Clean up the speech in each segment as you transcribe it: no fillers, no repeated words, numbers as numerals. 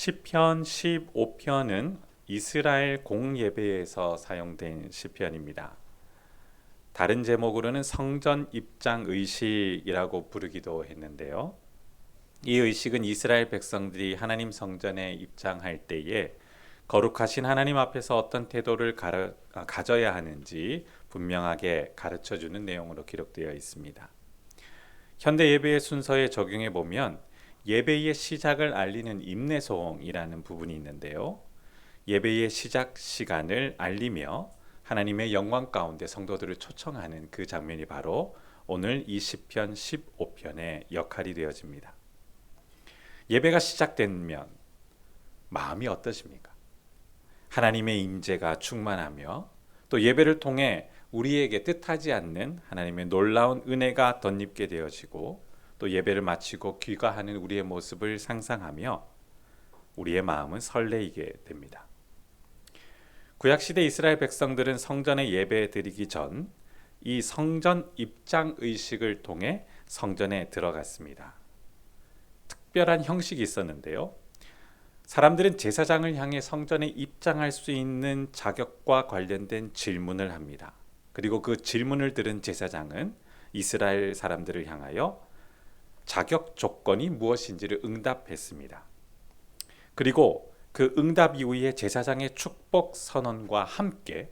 시편 15편은 이스라엘 공예배에서 사용된 시편입니다. 다른 제목으로는 성전 입장 의식이라고 부르기도 했는데요. 이 의식은 이스라엘 백성들이 하나님 성전에 입장할 때에 거룩하신 하나님 앞에서 어떤 태도를 가져야 하는지 분명하게 가르쳐주는 내용으로 기록되어 있습니다. 현대 예배의 순서에 적용해 보면 예배의 시작을 알리는 임내송이라는 부분이 있는데요. 예배의 시작 시간을 알리며 하나님의 영광 가운데 성도들을 초청하는 그 장면이 바로 오늘 이 시편 15편의 역할이 되어집니다. 예배가 시작되면 마음이 어떠십니까? 하나님의 임재가 충만하며 또 예배를 통해 우리에게 뜻하지 않는 하나님의 놀라운 은혜가 덧입게 되어지고 또 예배를 마치고 귀가하는 우리의 모습을 상상하며 우리의 마음은 설레이게 됩니다. 구약시대 이스라엘 백성들은 성전에 예배 드리기 전 이 성전 입장 의식을 통해 성전에 들어갔습니다. 특별한 형식이 있었는데요. 사람들은 제사장을 향해 성전에 입장할 수 있는 자격과 관련된 질문을 합니다. 그리고 그 질문을 들은 제사장은 이스라엘 사람들을 향하여 자격 조건이 무엇인지를 응답했습니다. 그리고 그 응답 이후에 제사장의 축복 선언과 함께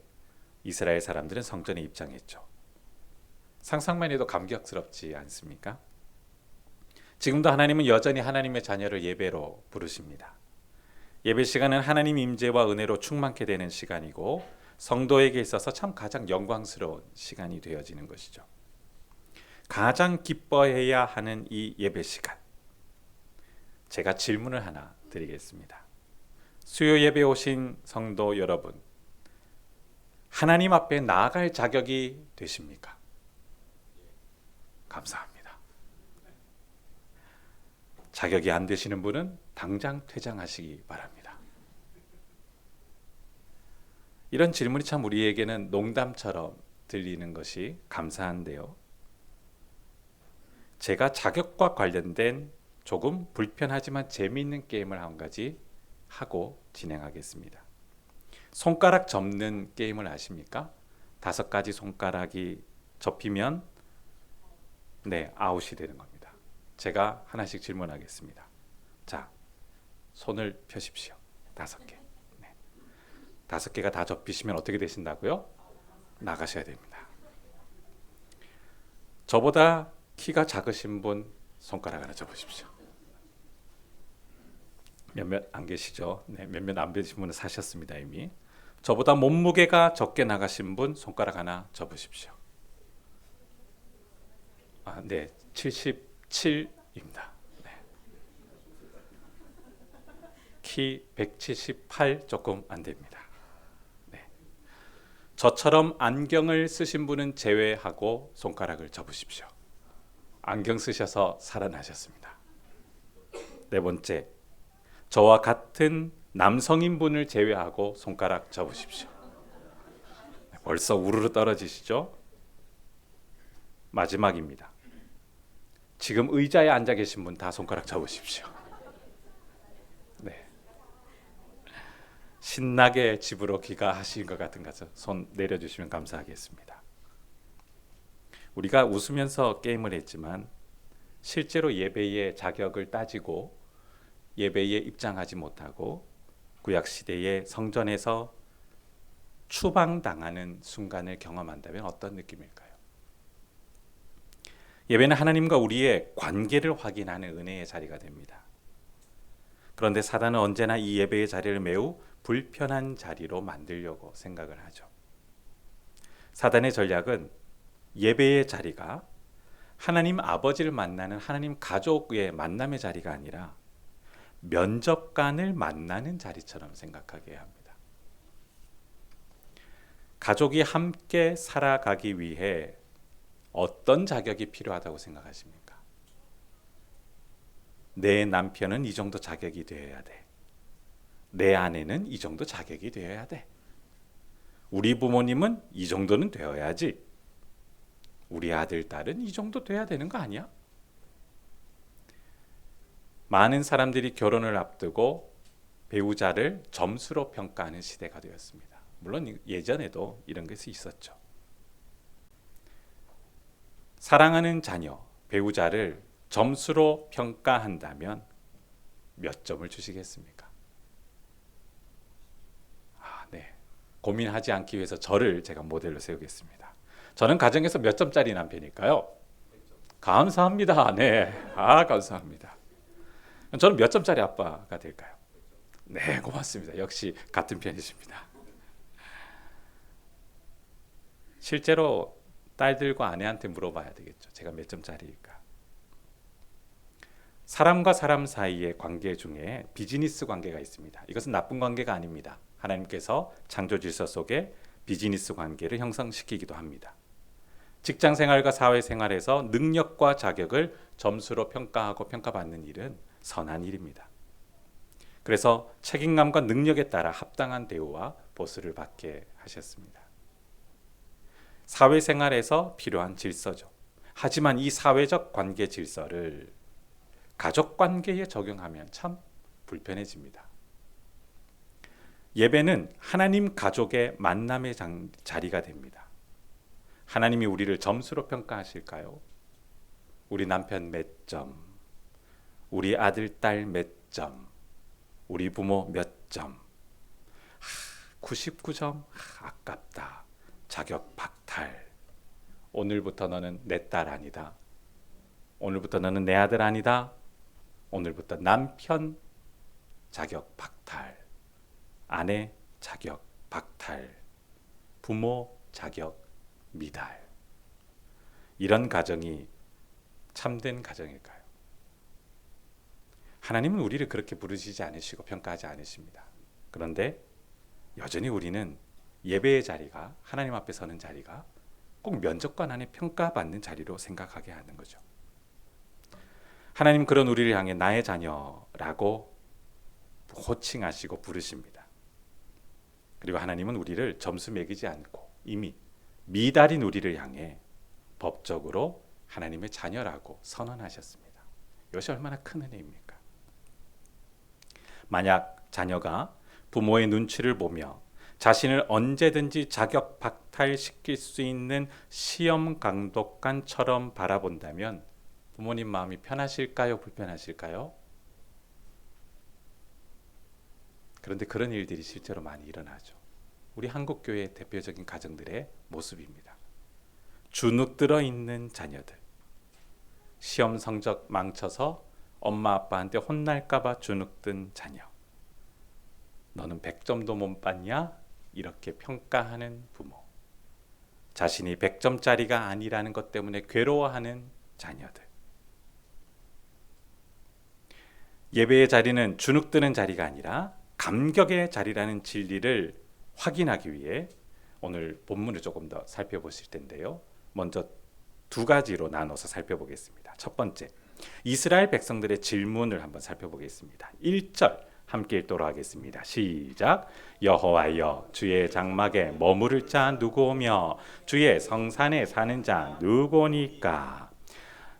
이스라엘 사람들은 성전에 입장했죠. 상상만 해도 감격스럽지 않습니까? 지금도 하나님은 여전히 하나님의 자녀를 예배로 부르십니다. 예배 시간은 하나님 임재와 은혜로 충만케 되는 시간이고 성도에게 있어서 참 가장 영광스러운 시간이 되어지는 것이죠. 가장 기뻐해야 하는 이 예배 시간, 제가 질문을 하나 드리겠습니다. 수요 예배 오신 성도 여러분, 하나님 앞에 나아갈 자격이 되십니까? 감사합니다. 자격이 안 되시는 분은 당장 퇴장하시기 바랍니다. 이런 질문이 참 우리에게는 농담처럼 들리는 것이 감사한데요. 제가 자격과 관련된 조금 불편하지만 재미있는 게임을 한 가지 하고 진행하겠습니다. 손가락 접는 게임을 아십니까? 5가지 손가락이 접히면 아웃이 되는 겁니다. 제가 하나씩 질문하겠습니다. 자, 손을 펴십시오. 5개. 5개가 다 접히시면 어떻게 되신다고요? 나가셔야 됩니다. 저보다 키가 작으신 분 손가락 하나 접으십시오. 몇몇 안 계시죠? 몇몇 안 계신 분은 사셨습니다 이미. 저보다 몸무게가 적게 나가신 분 손가락 하나 접으십시오. 77입니다. 키 178 조금 안 됩니다. 저처럼 안경을 쓰신 분은 제외하고 손가락을 접으십시오. 안경 쓰셔서 살아나셨습니다. 4번째, 저와 같은 남성인 분을 제외하고 손가락 접으십시오. 벌써 우르르 떨어지시죠? 마지막입니다. 지금 의자에 앉아 계신 분 다 손가락 접으십시오. 신나게 집으로 귀가하신 것 같은 것을 손 내려주시면 감사하겠습니다. 우리가 웃으면서 게임을 했지만 실제로 예배의 자격을 따지고 예배에 입장하지 못하고 구약시대의 성전에서 추방당하는 순간을 경험한다면 어떤 느낌일까요? 예배는 하나님과 우리의 관계를 확인하는 은혜의 자리가 됩니다. 그런데 사단은 언제나 이 예배의 자리를 매우 불편한 자리로 만들려고 생각을 하죠. 사단의 전략은 예배의 자리가 하나님 아버지를 만나는 하나님 가족의 만남의 자리가 아니라 면접관을 만나는 자리처럼 생각하게 합니다. 가족이 함께 살아가기 위해 어떤 자격이 필요하다고 생각하십니까? 내 남편은 이 정도 자격이 되어야 돼. 내 아내는 이 정도 자격이 되어야 돼. 우리 부모님은 이 정도는 되어야지. 우리 아들, 딸은 이 정도 돼야 되는 거 아니야? 많은 사람들이 결혼을 앞두고 배우자를 점수로 평가하는 시대가 되었습니다. 물론 예전에도 이런 것이 있었죠. 사랑하는 자녀, 배우자를 점수로 평가한다면 몇 점을 주시겠습니까? 네. 고민하지 않기 위해서 저를 제가 모델로 세우겠습니다. 저는 가정에서 몇 점짜리 남편일까요? 감사합니다. 네. 감사합니다. 저는 몇 점짜리 아빠가 될까요? 네, 고맙습니다. 역시 같은 편이십니다. 실제로 딸들과 아내한테 물어봐야 되겠죠. 제가 몇 점짜리일까? 사람과 사람 사이의 관계 중에 비즈니스 관계가 있습니다. 이것은 나쁜 관계가 아닙니다. 하나님께서 창조 질서 속에 비즈니스 관계를 형성시키기도 합니다. 직장 생활과 사회 생활에서 능력과 자격을 점수로 평가하고 평가받는 일은 선한 일입니다. 그래서 책임감과 능력에 따라 합당한 대우와 보수를 받게 하셨습니다. 사회생활에서 필요한 질서죠. 하지만 이 사회적 관계 질서를 가족 관계에 적용하면 참 불편해집니다. 예배는 하나님 가족의 만남의 자리가 됩니다. 하나님이 우리를 점수로 평가하실까요? 우리 남편 몇 점, 우리 아들, 딸 몇 점, 우리 부모 몇 점. 99점? 아깝다. 자격 박탈. 오늘부터 너는 내 딸 아니다. 오늘부터 너는 내 아들 아니다. 오늘부터 남편 자격 박탈. 아내 자격 박탈. 부모 자격 미달. 이런 가정이 참된 가정일까요? 하나님은 우리를 그렇게 부르시지 않으시고 평가하지 않으십니다. 그런데 여전히 우리는 예배의 자리가, 하나님 앞에 서는 자리가 꼭 면접관 안에 평가받는 자리로 생각하게 하는 거죠. 하나님 그런 우리를 향해 나의 자녀라고 호칭하시고 부르십니다. 그리고 하나님은 우리를 점수 매기지 않고 이미 미달인 우리를 향해 법적으로 하나님의 자녀라고 선언하셨습니다. 이것이 얼마나 큰 은혜입니까? 만약 자녀가 부모의 눈치를 보며 자신을 언제든지 자격 박탈시킬 수 있는 시험 강독관처럼 바라본다면 부모님 마음이 편하실까요? 불편하실까요? 그런데 그런 일들이 실제로 많이 일어나죠. 우리 한국교회의 대표적인 가정들의 모습입니다. 주눅들어 있는 자녀들, 시험 성적 망쳐서 엄마 아빠한테 혼날까 봐 주눅든 자녀, 너는 100점도 못 받냐? 이렇게 평가하는 부모, 자신이 100점짜리가 아니라는 것 때문에 괴로워하는 자녀들. 예배의 자리는 주눅드는 자리가 아니라 감격의 자리라는 진리를 확인하기 위해 오늘 본문을 조금 더 살펴보실 텐데요. 먼저 두 가지로 나눠서 살펴보겠습니다. 첫 번째, 이스라엘 백성들의 질문을 한번 살펴보겠습니다. 1절 함께 읽도록 하겠습니다. 시작. 여호와여, 주의 장막에 머무를 자 누구오며 주의 성산에 사는 자 누구니까?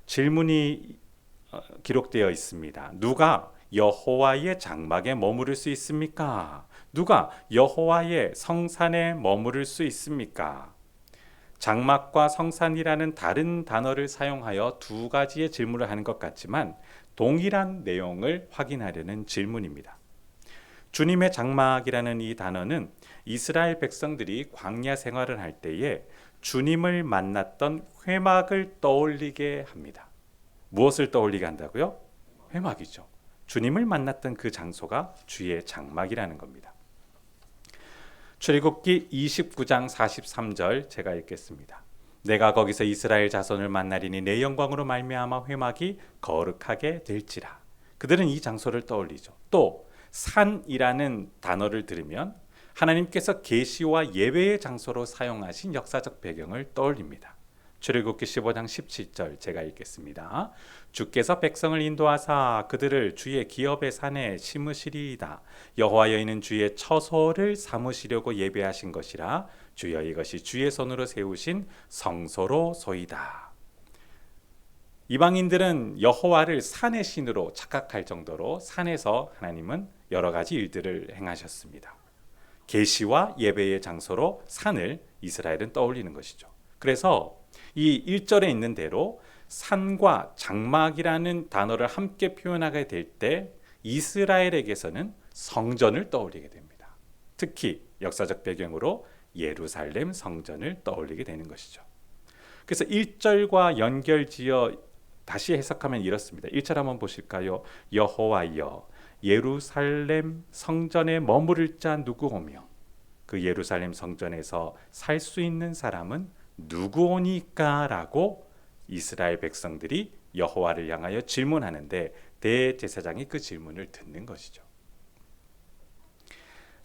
질문이 기록되어 있습니다. 누가 여호와의 장막에 머무를 수 있습니까? 누가 여호와의 성산에 머무를 수 있습니까? 장막과 성산이라는 다른 단어를 사용하여 두 가지의 질문을 하는 것 같지만 동일한 내용을 확인하려는 질문입니다. 주님의 장막이라는 이 단어는 이스라엘 백성들이 광야 생활을 할 때에 주님을 만났던 회막을 떠올리게 합니다. 무엇을 떠올리게 한다고요? 회막이죠. 주님을 만났던 그 장소가 주의 장막이라는 겁니다. 출애굽기 29장 43절 제가 읽겠습니다. 내가 거기서 이스라엘 자손을 만나리니 내 영광으로 말미암아 회막이 거룩하게 될지라. 그들은 이 장소를 떠올리죠. 또 산이라는 단어를 들으면 하나님께서 계시와 예배의 장소로 사용하신 역사적 배경을 떠올립니다. 출애굽기 15장 17절 제가 읽겠습니다. 주께서 백성을 인도하사 그들을 주의 기업의 산에 심으시리이다. 여호와 여인은 주의 처소를 삼으시려고 예배하신 것이라. 주여 이것이 주의 손으로 세우신 성소로소이다. 이방인들은 여호와를 산의 신으로 착각할 정도로 산에서 하나님은 여러 가지 일들을 행하셨습니다. 계시와 예배의 장소로 산을 이스라엘은 떠올리는 것이죠. 그래서 이 1절에 있는 대로 산과 장막이라는 단어를 함께 표현하게 될 때 이스라엘에게서는 성전을 떠올리게 됩니다. 특히 역사적 배경으로 예루살렘 성전을 떠올리게 되는 것이죠. 그래서 1절과 연결지어 다시 해석하면 이렇습니다. 1절 한번 보실까요? 여호와여 예루살렘 성전에 머무를 자 누구오며 그 예루살렘 성전에서 살 수 있는 사람은 누구오니까? 라고 이스라엘 백성들이 여호와를 향하여 질문하는데 대제사장이 그 질문을 듣는 것이죠.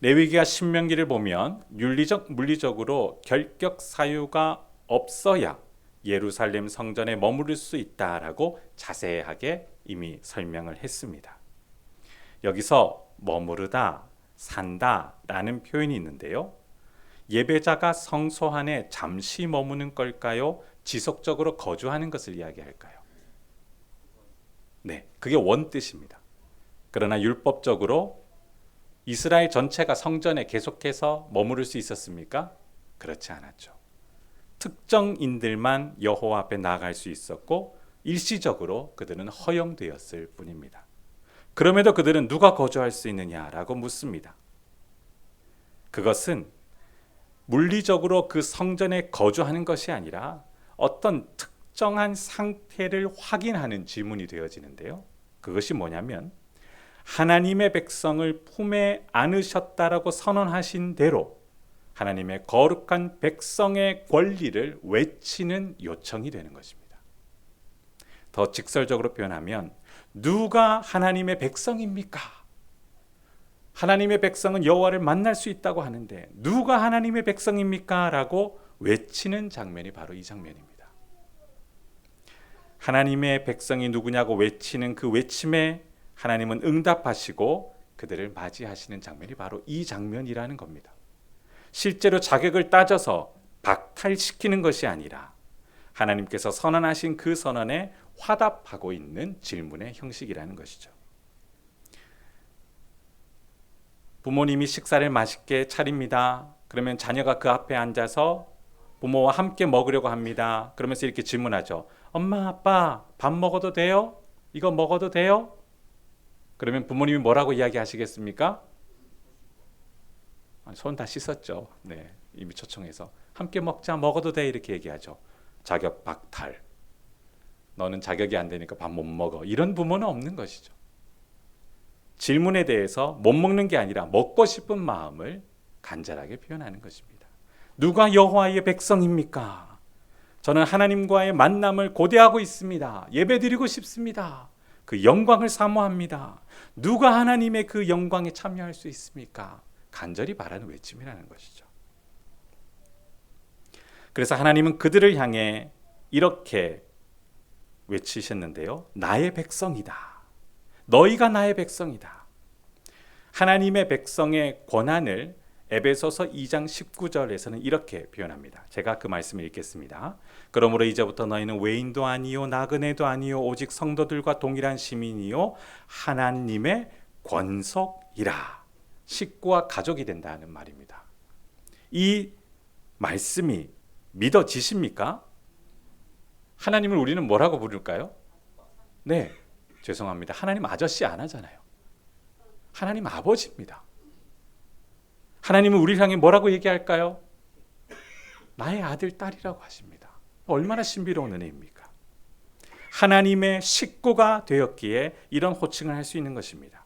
레위기와 신명기를 보면 윤리적 물리적으로 결격 사유가 없어야 예루살렘 성전에 머무를 수 있다라고 자세하게 이미 설명을 했습니다. 여기서 머무르다, 산다라는 표현이 있는데요. 예배자가 성소 안에 잠시 머무는 걸까요? 지속적으로 거주하는 것을 이야기할까요? 네, 그게 원뜻입니다. 그러나 율법적으로 이스라엘 전체가 성전에 계속해서 머무를 수 있었습니까? 그렇지 않았죠. 특정인들만 여호와 앞에 나아갈 수 있었고 일시적으로 그들은 허용되었을 뿐입니다. 그럼에도 그들은 누가 거주할 수 있느냐라고 묻습니다. 그것은 물리적으로 그 성전에 거주하는 것이 아니라 어떤 특정한 상태를 확인하는 질문이 되어지는데요. 그것이 뭐냐면 하나님의 백성을 품에 안으셨다라고 선언하신 대로 하나님의 거룩한 백성의 권리를 외치는 요청이 되는 것입니다. 더 직설적으로 표현하면 누가 하나님의 백성입니까? 하나님의 백성은 여호와를 만날 수 있다고 하는데 누가 하나님의 백성입니까? 라고 외치는 장면이 바로 이 장면입니다. 하나님의 백성이 누구냐고 외치는 그 외침에 하나님은 응답하시고 그들을 맞이하시는 장면이 바로 이 장면이라는 겁니다. 실제로 자격을 따져서 박탈시키는 것이 아니라 하나님께서 선언하신 그 선언에 화답하고 있는 질문의 형식이라는 것이죠. 부모님이 식사를 맛있게 차립니다. 그러면 자녀가 그 앞에 앉아서 부모와 함께 먹으려고 합니다. 그러면서 이렇게 질문하죠. 엄마, 아빠, 밥 먹어도 돼요? 이거 먹어도 돼요? 그러면 부모님이 뭐라고 이야기하시겠습니까? 손 다 씻었죠. 네, 이미 초청해서 함께 먹자, 먹어도 돼 이렇게 얘기하죠. 자격 박탈. 너는 자격이 안 되니까 밥 못 먹어. 이런 부모는 없는 것이죠. 질문에 대해서 못 먹는 게 아니라 먹고 싶은 마음을 간절하게 표현하는 것입니다. 누가 여호와의 백성입니까? 저는 하나님과의 만남을 고대하고 있습니다. 예배드리고 싶습니다. 그 영광을 사모합니다. 누가 하나님의 그 영광에 참여할 수 있습니까? 간절히 바라는 외침이라는 것이죠. 그래서 하나님은 그들을 향해 이렇게 외치셨는데요. 나의 백성이다. 너희가 나의 백성이다. 하나님의 백성의 권한을 에베소서 2장 19절에서는 이렇게 표현합니다. 제가 그 말씀을 읽겠습니다. 그러므로 이제부터 너희는 외인도 아니요 나그네도 아니요 오직 성도들과 동일한 시민이요 하나님의 권속이라. 식구와 가족이 된다는 말입니다. 이 말씀이 믿어지십니까? 하나님을 우리는 뭐라고 부를까요? 네, 죄송합니다. 하나님 아저씨 안 하잖아요. 하나님 아버지입니다. 하나님은 우리를 향해 뭐라고 얘기할까요? 나의 아들, 딸이라고 하십니다. 얼마나 신비로운 은혜입니까? 하나님의 식구가 되었기에 이런 호칭을 할 수 있는 것입니다.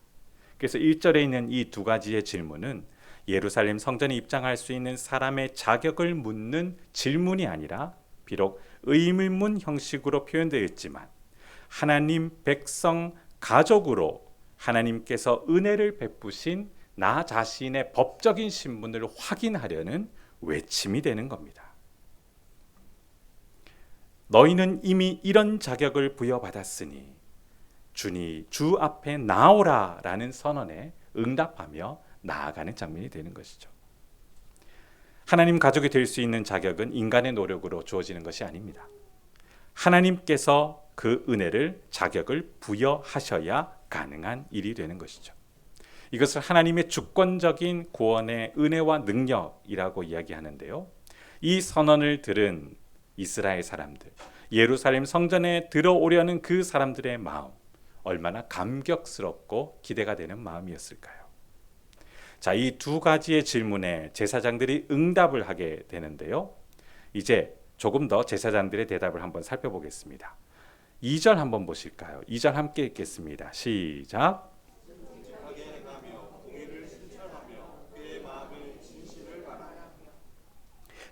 그래서 1절에 있는 이 두 가지의 질문은 예루살렘 성전에 입장할 수 있는 사람의 자격을 묻는 질문이 아니라 비록 의문문 형식으로 표현되어 있지만 하나님 백성 가족으로 하나님께서 은혜를 베푸신 나 자신의 법적인 신분을 확인하려는 외침이 되는 겁니다. 너희는 이미 이런 자격을 부여받았으니 주 앞에 나오라 라는 선언에 응답하며 나아가는 장면이 되는 것이죠. 하나님 가족이 될 수 있는 자격은 인간의 노력으로 주어지는 것이 아닙니다. 하나님께서 그 은혜를 자격을 부여하셔야 가능한 일이 되는 것이죠. 이것을 하나님의 주권적인 구원의 은혜와 능력이라고 이야기하는데요. 이 선언을 들은 이스라엘 사람들, 예루살렘 성전에 들어오려는 그 사람들의 마음, 얼마나 감격스럽고 기대가 되는 마음이었을까요? 자, 이 두 가지의 질문에 제사장들이 응답을 하게 되는데요. 이제 조금 더 제사장들의 대답을 한번 살펴보겠습니다. 2절 한번 보실까요? 2절 함께 읽겠습니다. 시작.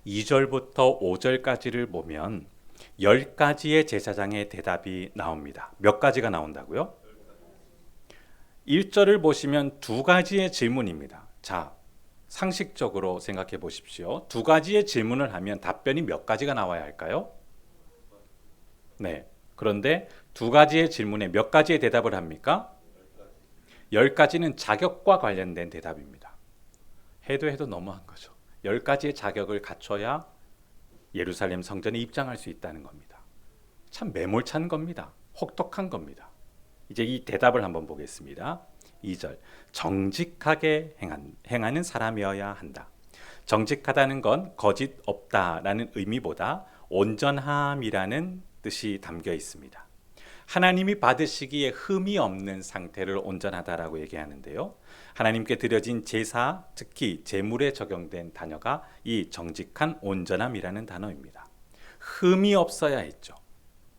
2절부터 5절까지를 보면 10가지의 제사장의 대답이 나옵니다. 몇 가지가 나온다고요? 1절을 보시면 두 가지의 질문입니다. 자, 상식적으로 생각해 보십시오. 두 가지의 질문을 하면 답변이 몇 가지가 나와야 할까요? 네. 그런데 두 가지의 질문에 몇 가지의 대답을 합니까? 10가지는 자격과 관련된 대답입니다. 해도 너무한 거죠. 10가지의 자격을 갖춰야 예루살렘 성전에 입장할 수 있다는 겁니다. 참 매몰찬 겁니다. 혹독한 겁니다. 이제 이 대답을 한번 보겠습니다. 2절, 정직하게 행하는 사람이어야 한다. 정직하다는 건 거짓 없다라는 의미보다 온전함이라는 뜻이 담겨 있습니다. 하나님이 받으시기에 흠이 없는 상태를 온전하다라고 얘기하는데요. 하나님께 드려진 제사, 특히 제물에 적용된 단어가 이 정직한 온전함이라는 단어입니다. 흠이 없어야 했죠.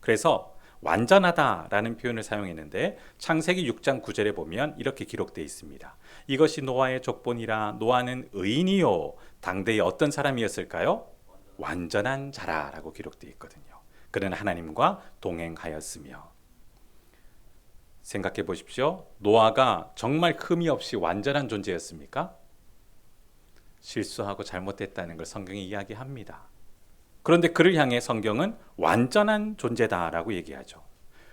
그래서 완전하다라는 표현을 사용했는데 창세기 6장 9절에 보면 이렇게 기록되어 있습니다. 이것이 노아의 족본이라 노아는 의인이요 당대의 어떤 사람이었을까요? 완전한 자라라고 기록되어 있거든요. 그는 하나님과 동행하였으며. 생각해 보십시오. 노아가 정말 흠이 없이 완전한 존재였습니까? 실수하고 잘못됐다는 걸 성경이 이야기합니다. 그런데 그를 향해 성경은 완전한 존재다라고 얘기하죠.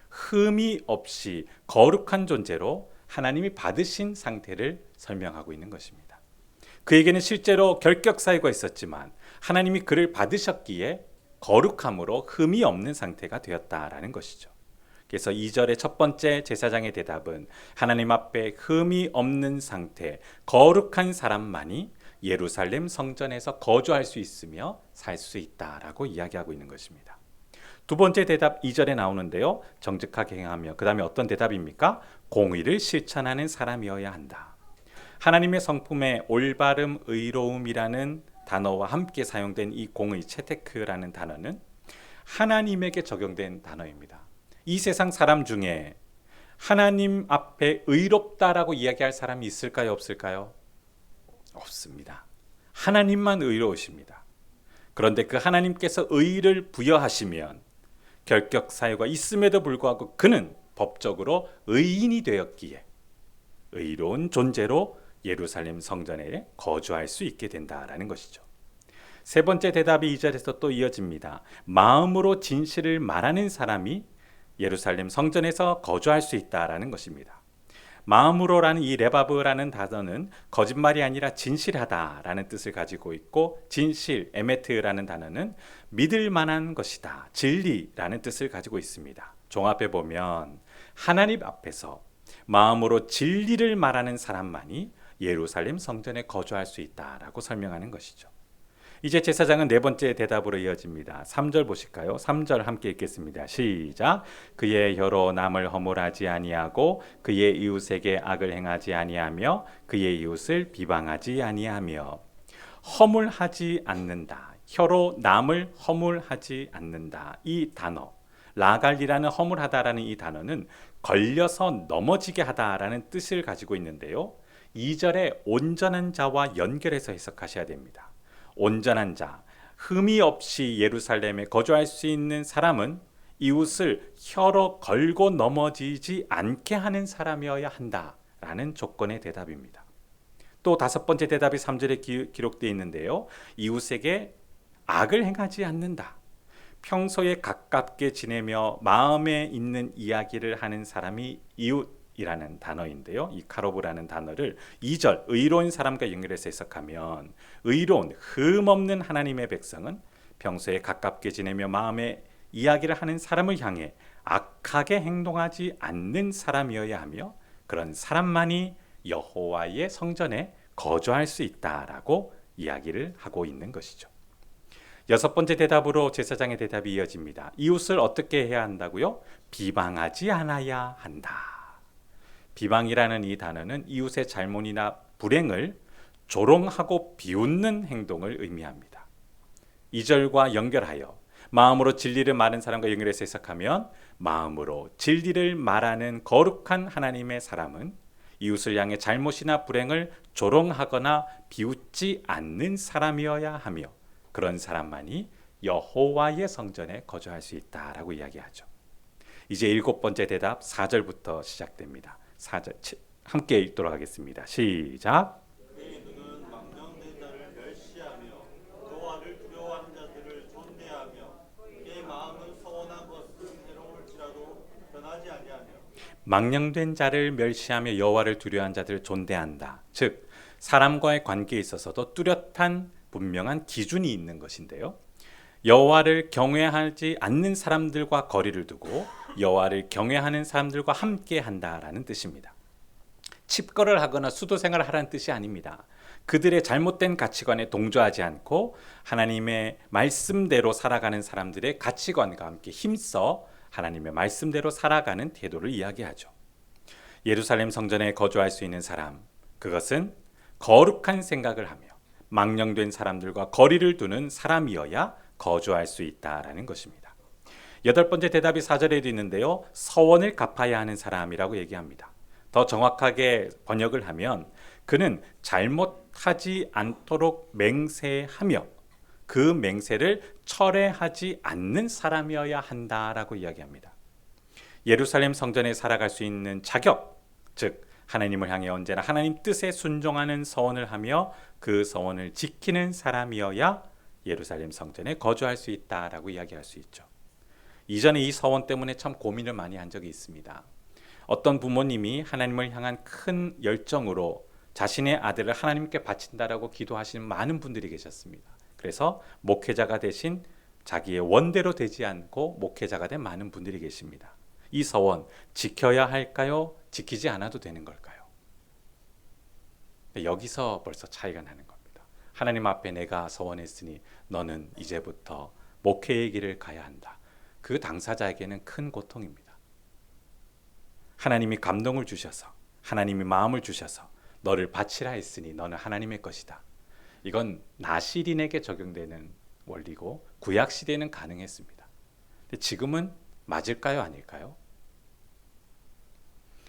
흠이 없이 거룩한 존재로 하나님이 받으신 상태를 설명하고 있는 것입니다. 그에게는 실제로 결격 사유가 있었지만 하나님이 그를 받으셨기에 거룩함으로 흠이 없는 상태가 되었다라는 것이죠. 그래서 2절의 첫 번째 제사장의 대답은 하나님 앞에 흠이 없는 상태, 거룩한 사람만이 예루살렘 성전에서 거주할 수 있으며 살 수 있다라고 이야기하고 있는 것입니다. 두 번째 대답 2절에 나오는데요. 정직하게 행하며, 그 다음에 어떤 대답입니까? 공의를 실천하는 사람이어야 한다. 하나님의 성품에 올바름, 의로움이라는 단어와 함께 사용된 이 공의, 체테크라는 단어는 하나님에게 적용된 단어입니다. 이 세상 사람 중에 하나님 앞에 의롭다라고 이야기할 사람이 있을까요? 없을까요? 없습니다. 하나님만 의로우십니다. 그런데 그 하나님께서 의를 부여하시면 결격 사유가 있음에도 불구하고 그는 법적으로 의인이 되었기에 의로운 존재로 예루살렘 성전에 거주할 수 있게 된다라는 것이죠. 세 번째 대답이 2절에서 또 이어집니다. 마음으로 진실을 말하는 사람이 예루살렘 성전에서 거주할 수 있다라는 것입니다. 마음으로라는 이 레바브라는 단어는 거짓말이 아니라 진실하다라는 뜻을 가지고 있고, 진실, 에메트라는 단어는 믿을 만한 것이다, 진리라는 뜻을 가지고 있습니다. 종합해 보면 하나님 앞에서 마음으로 진리를 말하는 사람만이 예루살렘 성전에 거주할 수 있다라고 설명하는 것이죠. 이제 제사장은 네 번째 대답으로 이어집니다. 3절 보실까요? 3절 함께 읽겠습니다. 시작. 그의 혀로 남을 허물하지 아니하고 그의 이웃에게 악을 행하지 아니하며 그의 이웃을 비방하지 아니하며. 허물하지 않는다. 혀로 남을 허물하지 않는다. 이 단어, 라갈리라는 허물하다라는 이 단어는 걸려서 넘어지게 하다라는 뜻을 가지고 있는데요. 2절에 온전한 자와 연결해서 해석하셔야 됩니다. 온전한 자, 흠이 없이 예루살렘에 거주할 수 있는 사람은 이웃을 혀로 걸고 넘어지지 않게 하는 사람이어야 한다라는 조건의 대답입니다. 또 다섯 번째 대답이 3절에 기록되어 있는데요. 이웃에게 악을 행하지 않는다. 평소에 가깝게 지내며 마음에 있는 이야기를 하는 사람이 이웃이라는 단어인데요. 이 카로브라는 단어를 2절 의로운 사람과 연결해서 해석하면 의로운 흠없는 하나님의 백성은 평소에 가깝게 지내며 마음에 이야기를 하는 사람을 향해 악하게 행동하지 않는 사람이어야 하며 그런 사람만이 여호와의 성전에 거주할 수 있다라고 이야기를 하고 있는 것이죠. 여섯 번째 대답으로 제사장의 대답이 이어집니다. 이웃을 어떻게 해야 한다고요? 비방하지 않아야 한다. 비방이라는 이 단어는 이웃의 잘못이나 불행을 조롱하고 비웃는 행동을 의미합니다. 2절과 연결하여 마음으로 진리를 말하는 사람과 연결해서 해석하면 마음으로 진리를 말하는 거룩한 하나님의 사람은 이웃을 향해 잘못이나 불행을 조롱하거나 비웃지 않는 사람이어야 하며 그런 사람만이 여호와의 성전에 거주할 수 있다라고 이야기하죠. 이제 일곱 번째 대답 4절부터 시작됩니다. 4절 함께 읽도록 하겠습니다. 시작. 그의 눈은 망령된 자를 멸시하며 여호와를 두려워하는 자들을 존대하며 그의 마음은 서원한 것은 괴로울지라도 변하지 아니하며 망령된 자를 멸시하며 여호와를 두려워하는 자들을 존대한다. 즉 사람과의 관계에 있어서도 뚜렷한 분명한 기준이 있는 것인데요. 여호와를 경외하지 않는 사람들과 거리를 두고 여호와를 경외하는 사람들과 함께 한다라는 뜻입니다. 칩거를 하거나 수도 생활을 하라는 뜻이 아닙니다. 그들의 잘못된 가치관에 동조하지 않고 하나님의 말씀대로 살아가는 사람들의 가치관과 함께 힘써 하나님의 말씀대로 살아가는 태도를 이야기하죠. 예루살렘 성전에 거주할 수 있는 사람, 그것은 거룩한 생각을 하며 망령된 사람들과 거리를 두는 사람이어야 거주할 수 있다라는 것입니다. 여덟 번째 대답이 4절에도 있는데요. 서원을 갚아야 하는 사람이라고 얘기합니다. 더 정확하게 번역을 하면 그는 잘못하지 않도록 맹세하며 그 맹세를 철회하지 않는 사람이어야 한다라고 이야기합니다. 예루살렘 성전에 살아갈 수 있는 자격, 즉 하나님을 향해 언제나 하나님 뜻에 순종하는 서원을 하며 그 서원을 지키는 사람이어야 예루살렘 성전에 거주할 수 있다라고 이야기할 수 있죠. 이전에 이 서원 때문에 참 고민을 많이 한 적이 있습니다. 어떤 부모님이 하나님을 향한 큰 열정으로 자신의 아들을 하나님께 바친다라고 기도하시는 많은 분들이 계셨습니다. 그래서 목회자가 대신 자기의 원대로 되지 않고 목회자가 된 많은 분들이 계십니다. 이 서원 지켜야 할까요? 지키지 않아도 되는 걸까요? 여기서 벌써 차이가 나는 겁니다. 하나님 앞에 내가 서원했으니 너는 이제부터 목회의 길을 가야 한다. 그 당사자에게는 큰 고통입니다. 하나님이 감동을 주셔서 하나님이 마음을 주셔서 너를 바치라 했으니 너는 하나님의 것이다. 이건 나시린에게 적용되는 원리고 구약 시대에는 가능했습니다. 근데 지금은 맞을까요? 아닐까요?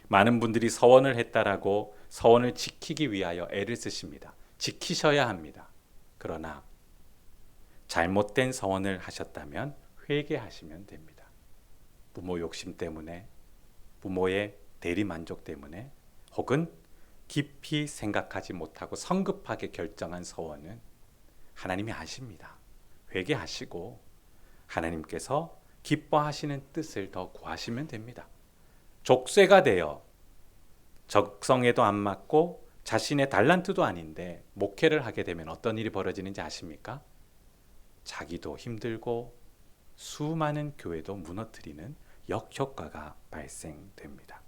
많은 분들이 서원을 했다라고 서원을 지키기 위하여 애를 쓰십니다. 지키셔야 합니다. 그러나 잘못된 서원을 하셨다면 회개하시면 됩니다. 부모 욕심 때문에, 부모의 대리 만족 때문에, 혹은 깊이 생각하지 못하고 성급하게 결정한 서원은 하나님이 아십니다. 회개하시고 하나님께서 기뻐하시는 뜻을 더 구하시면 됩니다. 족쇄가 되어 적성에도 안 맞고 자신의 달란트도 아닌데 목회를 하게 되면 어떤 일이 벌어지는지 아십니까? 자기도 힘들고 수많은 교회도 무너뜨리는 역효과가 발생됩니다.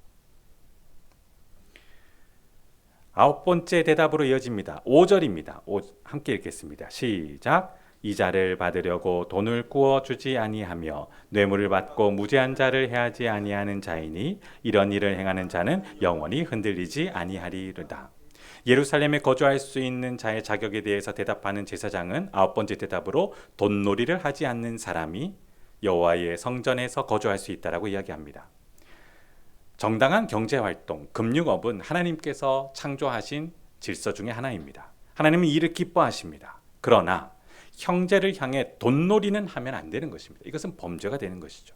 아홉 번째 대답으로 이어집니다. 5절입니다. 함께 읽겠습니다. 시작. 이자를 받으려고 돈을 구워 주지 아니하며 뇌물을 받고 무죄한 자를 해하지 아니하는 자이니 이런 일을 행하는 자는 영원히 흔들리지 아니하리로다. 예루살렘에 거주할 수 있는 자의 자격에 대해서 대답하는 제사장은 아홉 번째 대답으로 돈놀이를 하지 않는 사람이 여호와의 성전에서 거주할 수 있다라고 이야기합니다. 정당한 경제활동, 금융업은 하나님께서 창조하신 질서 중에 하나입니다. 하나님은 이를 기뻐하십니다. 그러나 형제를 향해 돈놀이는 하면 안 되는 것입니다. 이것은 범죄가 되는 것이죠.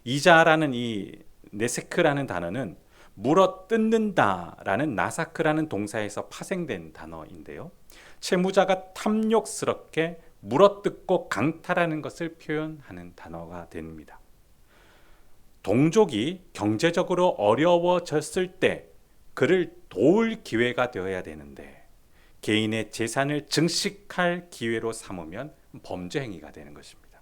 이자라는 이 네세크라는 단어는 물어 뜯는다라는 나사크라는 동사에서 파생된 단어인데요. 채무자가 탐욕스럽게 물어뜯고 강탈하는 것을 표현하는 단어가 됩니다. 동족이 경제적으로 어려워졌을 때 그를 도울 기회가 되어야 되는데 개인의 재산을 증식할 기회로 삼으면 범죄 행위가 되는 것입니다.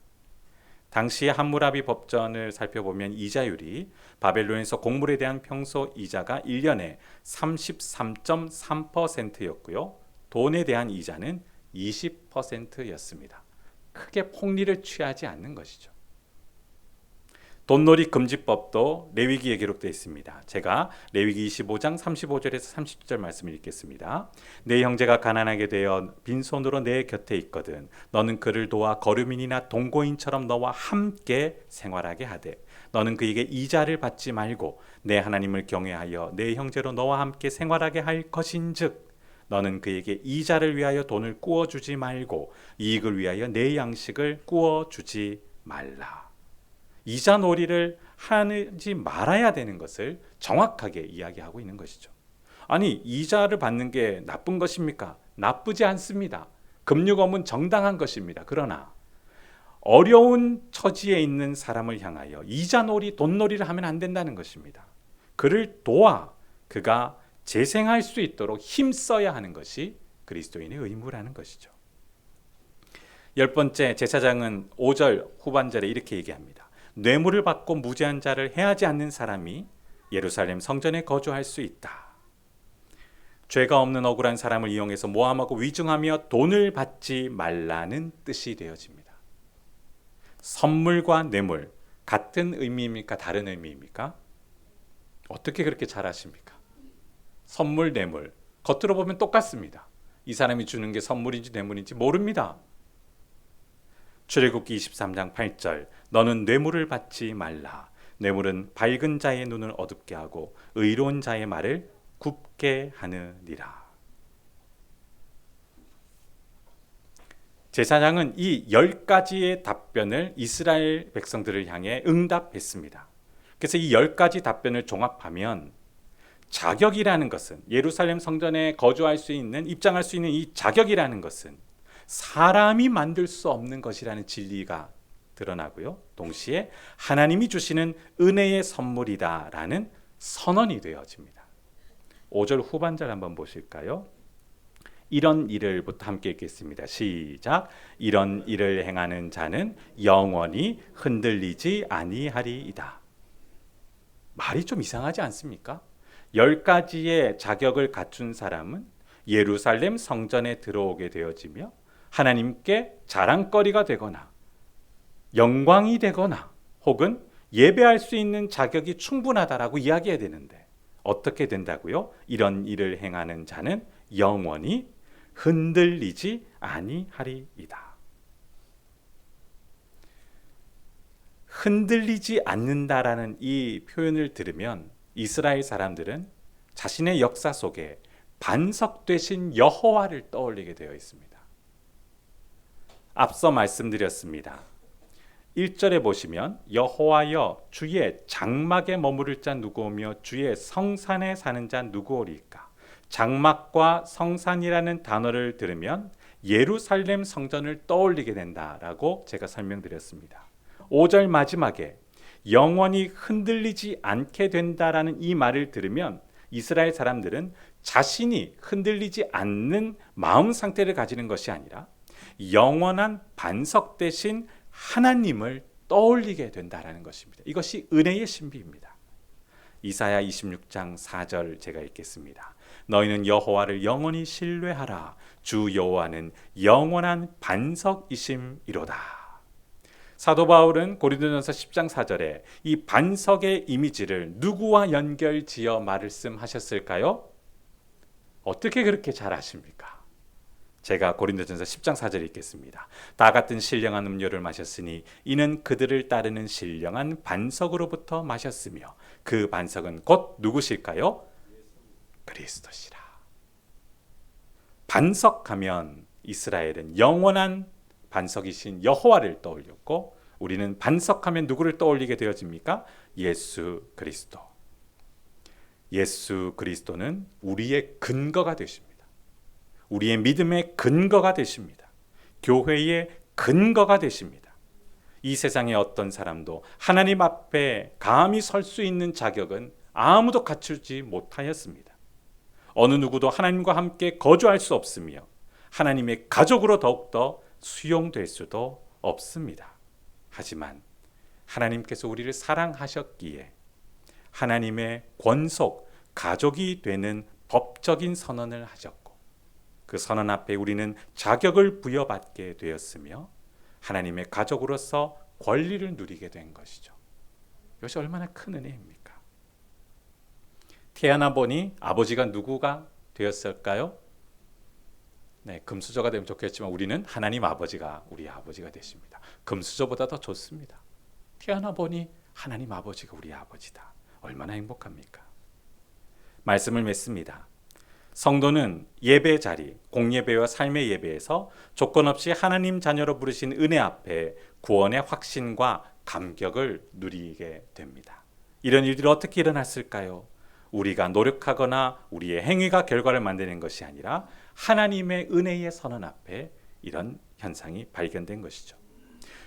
당시 함무라비 법전을 살펴보면 이자율이 바벨론에서 곡물에 대한 평소 이자가 1년에 33.3%였고요. 돈에 대한 이자는 20%였습니다. 크게 폭리를 취하지 않는 것이죠. 돈놀이 금지법도 레위기에 기록되어 있습니다. 제가 레위기 25장 35절에서 30절 말씀을 읽겠습니다. 내 형제가 가난하게 되어 빈손으로 내 곁에 있거든 너는 그를 도와 거류민이나 동거인처럼 너와 함께 생활하게 하되 너는 그에게 이자를 받지 말고 내 하나님을 경외하여 내 형제로 너와 함께 생활하게 할 것인즉 너는 그에게 이자를 위하여 돈을 꾸어주지 말고 이익을 위하여 내 양식을 꾸어주지 말라. 이자 놀이를 하지 말아야 되는 것을 정확하게 이야기하고 있는 것이죠. 아니, 이자를 받는 게 나쁜 것입니까? 나쁘지 않습니다. 금융업은 정당한 것입니다. 그러나 어려운 처지에 있는 사람을 향하여 이자 놀이, 돈 놀이를 하면 안 된다는 것입니다. 그를 도와 그가 재생할 수 있도록 힘써야 하는 것이 그리스도인의 의무라는 것이죠. 10번째, 제사장은 5절 후반절에 이렇게 얘기합니다. 뇌물을 받고 무죄한 자를 해하지 않는 사람이 예루살렘 성전에 거주할 수 있다. 죄가 없는 억울한 사람을 이용해서 모함하고 위증하며 돈을 받지 말라는 뜻이 되어집니다. 선물과 뇌물 같은 의미입니까? 다른 의미입니까? 어떻게 그렇게 잘 아십니까? 선물, 뇌물 겉으로 보면 똑같습니다. 이 사람이 주는 게 선물인지 뇌물인지 모릅니다. 출애굽기 23장 8절 너는 뇌물을 받지 말라. 뇌물은 밝은 자의 눈을 어둡게 하고 의로운 자의 말을 굽게 하느니라. 제사장은 이 10가지의 답변을 이스라엘 백성들을 향해 응답했습니다. 그래서 이 10가지 답변을 종합하면 자격이라는 것은 예루살렘 성전에 거주할 수 있는, 입장할 수 있는 이 자격이라는 것은 사람이 만들 수 없는 것이라는 진리가 드러나고요. 동시에 하나님이 주시는 은혜의 선물이다라는 선언이 되어집니다. 5절 후반절 한번 보실까요? 이런 일을부터 함께 읽겠습니다. 시작. 이런 일을 행하는 자는 영원히 흔들리지 아니하리이다. 말이 좀 이상하지 않습니까? 10가지의 자격을 갖춘 사람은 예루살렘 성전에 들어오게 되어지며 하나님께 자랑거리가 되거나 영광이 되거나 혹은 예배할 수 있는 자격이 충분하다라고 이야기해야 되는데 어떻게 된다고요? 이런 일을 행하는 자는 영원히 흔들리지 아니하리이다. 흔들리지 않는다라는 이 표현을 들으면 이스라엘 사람들은 자신의 역사 속에 반석 되신 여호와를 떠올리게 되어 있습니다. 앞서 말씀드렸습니다. 1절에 보시면 여호와여 주의 장막에 머무를 자 누구오며 주의 성산에 사는 자 누구오리까? 장막과 성산이라는 단어를 들으면 예루살렘 성전을 떠올리게 된다라고 제가 설명드렸습니다. 5절 마지막에 영원히 흔들리지 않게 된다라는 이 말을 들으면 이스라엘 사람들은 자신이 흔들리지 않는 마음 상태를 가지는 것이 아니라 영원한 반석 대신 하나님을 떠올리게 된다라는 것입니다. 이것이 은혜의 신비입니다. 이사야 26장 4절 제가 읽겠습니다. 너희는 여호와를 영원히 신뢰하라. 주 여호와는 영원한 반석이심이로다. 사도 바울은 고린도전서 10장 4절에 이 반석의 이미지를 누구와 연결지어 말씀하셨을까요? 어떻게 그렇게 잘 아십니까? 제가 고린도전서 10장 4절 읽겠습니다. 다 같은 신령한 음료를 마셨으니 이는 그들을 따르는 신령한 반석으로부터 마셨으며 그 반석은 곧 누구실까요? 그리스도시라. 반석하면 이스라엘은 영원한 반석이신 여호와를 떠올렸고 우리는 반석하면 누구를 떠올리게 되어집니까? 예수 그리스도. 예수 그리스도는 우리의 근거가 되십니다. 우리의 믿음의 근거가 되십니다. 교회의 근거가 되십니다. 이 세상의 어떤 사람도 하나님 앞에 감히 설 수 있는 자격은 아무도 갖추지 못하였습니다. 어느 누구도 하나님과 함께 거주할 수 없으며 하나님의 가족으로 더욱더 수용될 수도 없습니다. 하지만 하나님께서 우리를 사랑하셨기에 하나님의 권속, 가족이 되는 법적인 선언을 하셨고 그 선언 앞에 우리는 자격을 부여받게 되었으며 하나님의 가족으로서 권리를 누리게 된 것이죠. 이것이 얼마나 큰 은혜입니까? 태어나 보니 아버지가 누구가 되었을까요? 네, 금수저가 되면 좋겠지만 우리는 하나님 아버지가 우리 아버지가 되십니다. 금수저보다 더 좋습니다. 태어나 보니 하나님 아버지가 우리 아버지다. 얼마나 행복합니까? 말씀을 맺습니다. 성도는 예배 자리, 공예배와 삶의 예배에서 조건 없이 하나님 자녀로 부르신 은혜 앞에 구원의 확신과 감격을 누리게 됩니다. 이런 일들이 어떻게 일어났을까요? 우리가 노력하거나 우리의 행위가 결과를 만드는 것이 아니라 하나님의 은혜의 선언 앞에 이런 현상이 발견된 것이죠.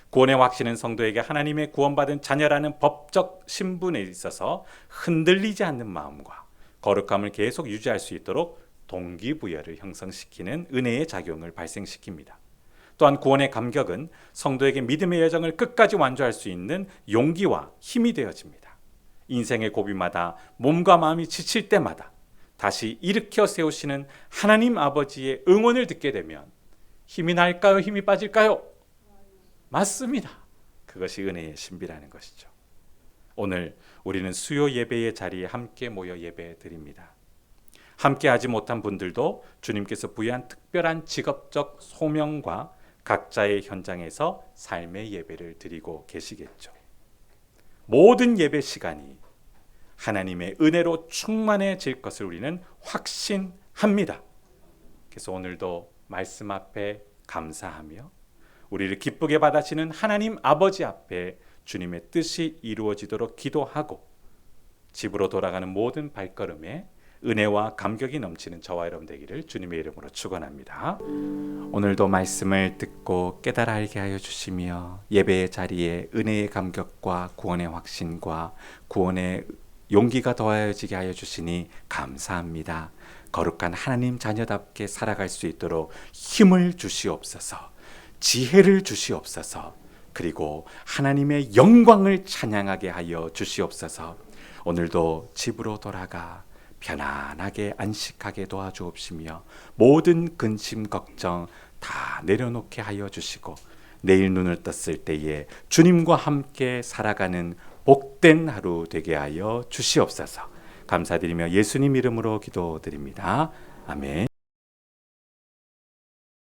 구원의 확신은 성도에게 하나님의 구원받은 자녀라는 법적 신분에 있어서 흔들리지 않는 마음과 거룩함을 계속 유지할 수 있도록 동기부여를 형성시키는 은혜의 작용을 발생시킵니다. 또한 구원의 감격은 성도에게 믿음의 여정을 끝까지 완주할 수 있는 용기와 힘이 되어집니다. 인생의 고비마다 몸과 마음이 지칠 때마다 다시 일으켜 세우시는 하나님 아버지의 응원을 듣게 되면 힘이 날까요? 힘이 빠질까요? 맞습니다. 그것이 은혜의 신비라는 것이죠. 오늘 우리는 수요 예배의 자리에 함께 모여 예배 드립니다. 함께 하지 못한 분들도 주님께서 부여한 특별한 직업적 소명과 각자의 현장에서 삶의 예배를 드리고 계시겠죠. 모든 예배 시간이 하나님의 은혜로 충만해질 것을 우리는 확신합니다. 그래서 오늘도 말씀 앞에 감사하며 우리를 기쁘게 받아주시는 하나님 아버지 앞에 주님의 뜻이 이루어지도록 기도하고 집으로 돌아가는 모든 발걸음에 은혜와 감격이 넘치는 저와 여러분 되기를 주님의 이름으로 축원합니다. 오늘도 말씀을 듣고 깨달아 알게 하여 주시며 예배의 자리에 은혜의 감격과 구원의 확신과 구원의 용기가 더하여지게 하여 주시니 감사합니다. 거룩한 하나님 자녀답게 살아갈 수 있도록 힘을 주시옵소서, 지혜를 주시옵소서, 그리고 하나님의 영광을 찬양하게 하여 주시옵소서. 오늘도 집으로 돌아가 편안하게 안식하게 도와주옵시며 모든 근심 걱정 다 내려놓게 하여 주시고 내일 눈을 떴을 때에 주님과 함께 살아가는 복된 하루 되게 하여 주시옵소서. 감사드리며 예수님 이름으로 기도드립니다. 아멘.